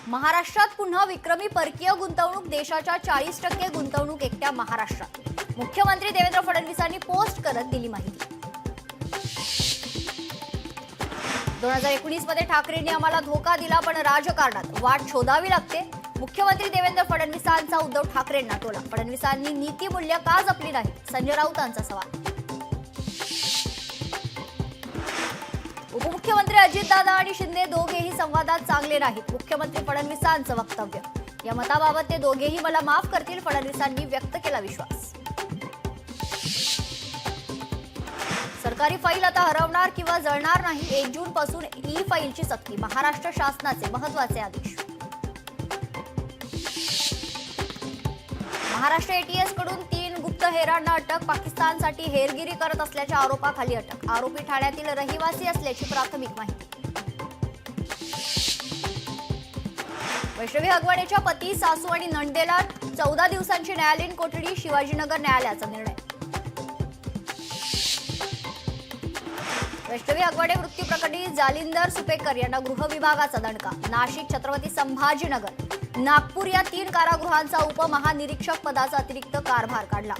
महाराष्ट्रात पुन्हा विक्रमी परकीय गुंतवणूक, देशाच्या 40% गुंतवणूक एकट्या महाराष्ट्रात. मुख्यमंत्री देवेंद्र फडणवीसांनी पोस्ट करत दिली माहिती. 2019 मध्ये ठाकरेंनी आम्हाला धोका दिला, पण राजकारणात वाट शोधावी लागते. मुख्यमंत्री देवेंद्र फडणवीसांचा उद्धव ठाकरेंना टोला. फडणवीसांनी नीतिमूल्य का जपली नाही, संजय राऊतांचा सवाल. उपमुख्यमंत्री अजितदादा आणि शिंदे दोघेही संवादात चांगले नाहीत, मुख्यमंत्री फडणवीसांचं वक्तव्य. या मताबाबत ते दोघेही मला माफ करतील, फडणवीसांनी व्यक्त केला विश्वास. सरकारी फाईल आता हरवणार किंवा जळणार नाही. 1 जून पासून ई फाईलची सक्ती, महाराष्ट्र शासनाचे महत्त्वाचे आदेश. महाराष्ट्र एटीएस कडून 3 गुप्तहेरांना अटक. पाकिस्तानसाठी हेरगिरी करत असल्याच्या आरोपाखाली अटक. आरोपी ठाण्यातील रहिवासी असल्याची प्राथमिक माहिती. वैष्णवी हगवणेच्या पती, सासू आणि नणंदेला 14 दिवसांची न्यायालयीन कोठडी. शिवाजीनगर न्यायालयाचा निर्णय. वैष्णवी हगवणे मृत्यू प्रकरणी जालिंदर सुपेकर यांना गृह विभागाचा दणका. नाशिक, छत्रपती संभाजीनगर, नागपूर या 3 कारागृहांचा उपमहानिरीक्षक पदाचा अतिरिक्त कारभार काढला.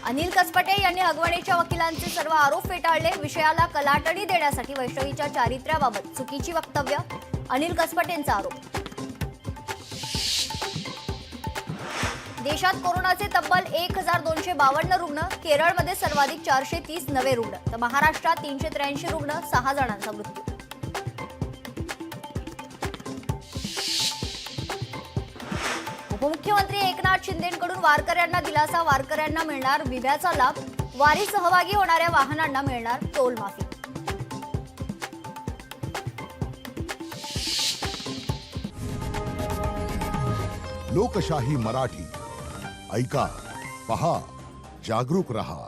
अनिल कसपटे यांनी हगवणेच्या वकिलांचे सर्व आरोप फेटाळले. विषयाला कलाटणी देण्यासाठी वैष्णवीच्या चारित्र्याबाबत चुकीची वक्तव्य, अनिल कसपटेंचा आरोप. देशात कोरोनाचे तब्बल 1252 रुग्ण. केरळमध्ये सर्वाधिक 430 नवे रुग्ण, तर महाराष्ट्रात 383 रुग्ण, 6 जणांचा मृत्यू. उपमुख्यमंत्री एकनाथ शिंदेंकडून वारकऱ्यांना दिलासा. वारकऱ्यांना मिळणार विम्याचा लाभ. वारी सहभागी होणाऱ्या वाहनांना मिळणार टोल माफी. लोकशाही मराठी ऐका, पहा, जागरूक रहा.